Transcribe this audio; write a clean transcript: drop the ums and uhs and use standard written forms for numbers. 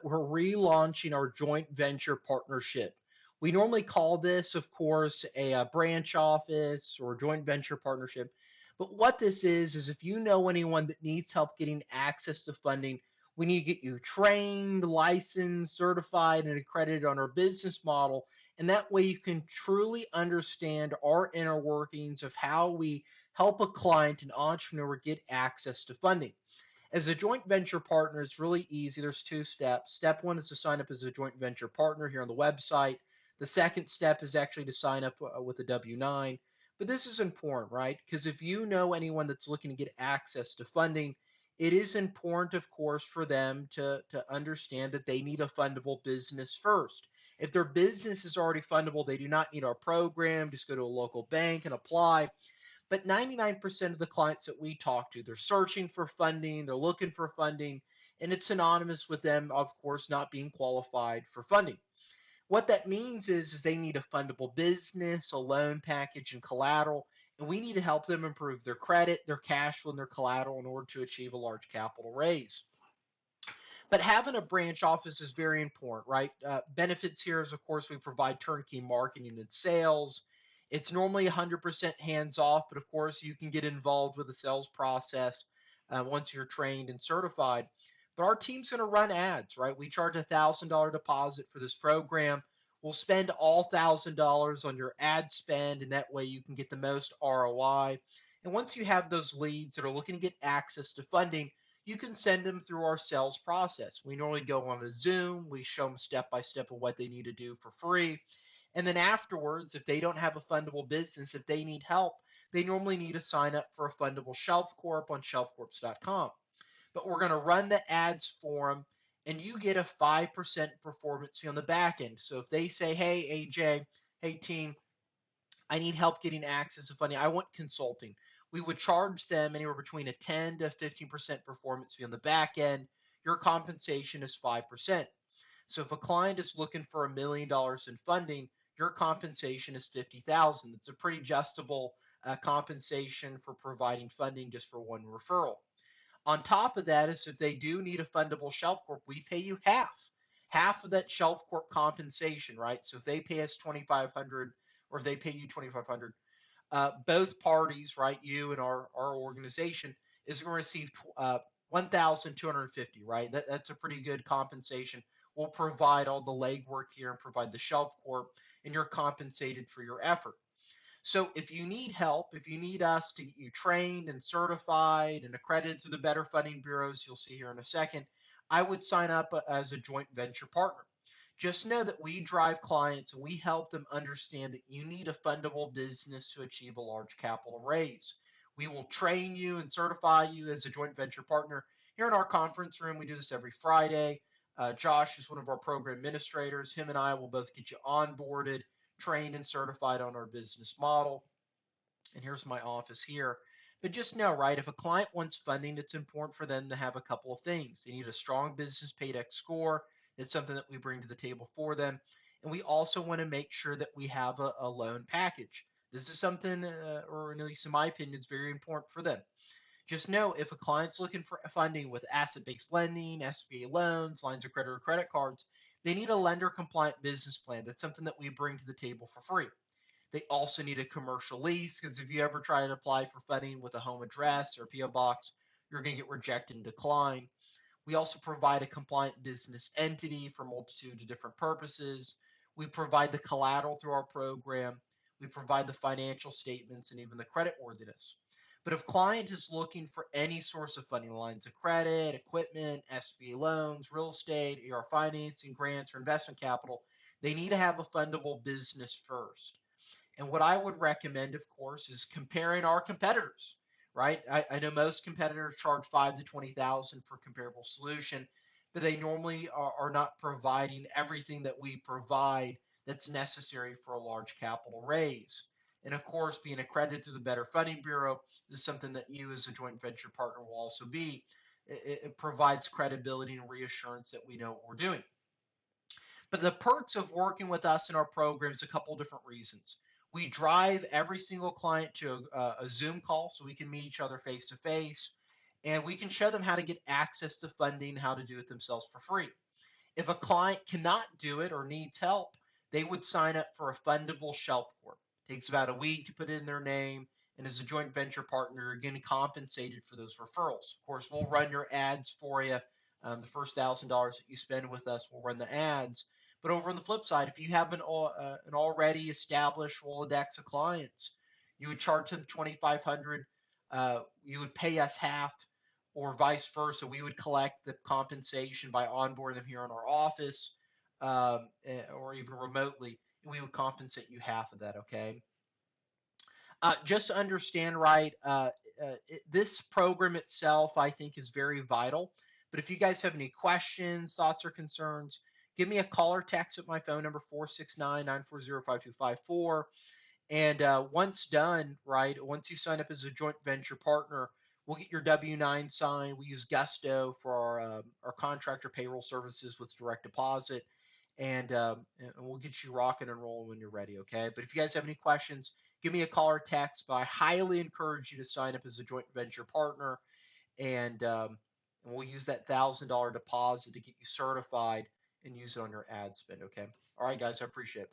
we're relaunching our joint venture partnership. We normally call this, of course, a branch office or joint venture partnership. But what this is if you know anyone that needs help getting access to funding, we need to get you trained, licensed, certified, and accredited on our business model. And that way you can truly understand our inner workings of how we help a client, an entrepreneur, get access to funding. As a joint venture partner, it's really easy. There's two steps. Step one is to sign up as a joint venture partner here on the website. The second step is actually to sign up with a W 9. But this is important, right? Because if you know anyone that's looking to get access to funding, it is important, of course, for them to understand that they need a fundable business first. If their business is already fundable, they do not need our program. Just go to a local bank and apply. But 99% of the clients that we talk to, they're searching for funding, they're looking for funding, and it's synonymous with them, of course, not being qualified for funding. What that means is they need a fundable business, a loan package, and collateral, and we need to help them improve their credit, their cash flow, and their collateral in order to achieve a large capital raise. But having a branch office is very important, right? Benefits here is, of course, we provide turnkey marketing and sales. It's normally 100% hands off, but of course, you can get involved with the sales process once you're trained and certified. But our team's going to run ads, right? We charge $1,000 deposit for this program. We'll spend all $1,000 on your ad spend, and that way you can get the most ROI. And once you have those leads that are looking to get access to funding, you can send them through our sales process. We normally go on a Zoom, we show them step by step of what they need to do for free. And then afterwards, if they don't have a fundable business, if they need help, they normally need to sign up for a fundable shelf corp on shelfcorps.com. But we're going to run the ads for them, and you get a 5% performance fee on the back end. So if they say, hey, AJ, hey, team, I need help getting access to funding. I want consulting. We would charge them anywhere between a 10 to 15% performance fee on the back end. Your compensation is 5%. So if a client is looking for $1 million in funding, your compensation is 50,000. It's a pretty adjustable compensation for providing funding just for one referral. On top of that is if they do need a fundable shelf corp, we pay you half of that shelf corp compensation, right? So if they pay us 2,500 or if they pay you 2,500, both parties, right, you and our organization, is going to receive 1,250, right? That's a pretty good compensation. We'll provide all the legwork here and provide the shelf corp, and you're compensated for your effort. So if you need help, if you need us to get you trained and certified and accredited through the better funding bureaus you'll see here in a second, I would sign up as a joint venture partner. Just know that we drive clients and we help them understand that you need a fundable business to achieve a large capital raise. We will train you and certify you as a joint venture partner here in our conference room. We do this every Friday. Josh is one of our program administrators. Him and I will both get you onboarded, trained, and certified on our business model. And here's my office here. But just know, right, if a client wants funding, it's important for them to have a couple of things. They need a strong business paydex score. It's something that we bring to the table for them. And we also want to make sure that we have a loan package. This is something, or at least in my opinion, is very important for them. Just know if a client's looking for funding with asset-based lending, SBA loans, lines of credit, or credit cards, they need a lender-compliant business plan. That's something that we bring to the table for free. They also need a commercial lease because if you ever try and apply for funding with a home address or PO box, you're going to get rejected and declined. We also provide a compliant business entity for a multitude of different purposes. We provide the collateral through our program. We provide the financial statements and even the credit worthiness. But if client is looking for any source of funding, lines of credit, equipment, SBA loans, real estate, AR financing, grants, or investment capital, they need to have a fundable business first. And what I would recommend, of course, is comparing our competitors, right? I know most competitors charge 5 to 20,000 for comparable solution, but they normally are not providing everything that we provide that's necessary for a large capital raise. And of course, being accredited to the Better Funding Bureau is something that you as a joint venture partner will also be. It provides credibility and reassurance that we know what we're doing. But the perks of working with us in our program is a couple different reasons. We drive every single client to a Zoom call so we can meet each other face to face, and we can show them how to get access to funding, how to do it themselves for free. If a client cannot do it or needs help, they would sign up for a fundable shelf corp. It takes about a week to put in their name, and as a joint venture partner, you're getting compensated for those referrals. Of course, we'll run your ads for you. The first $1,000 that you spend with us, we'll run the ads. But over on the flip side, if you have an already established Rolodex of clients, you would charge them 2,500. You would pay us half, or vice versa. We would collect the compensation by onboarding them here in our office, or even remotely, and we would compensate you half of that. Okay. Just to understand, right? This program itself, I think, is very vital. But if you guys have any questions, thoughts, or concerns, give me a call or text at my phone number 469-940-5254. And once done, right, once you sign up as a joint venture partner, we'll get your W-9 signed. We use Gusto for our contractor payroll services with direct deposit, and we'll get you rocking and rolling when you're ready. Okay. But if you guys have any questions, give me a call or text. But I highly encourage you to sign up as a joint venture partner, and we'll use that $1,000 deposit to get you certified and use it on your ad spend. Okay. All right, guys. I appreciate it. Bye.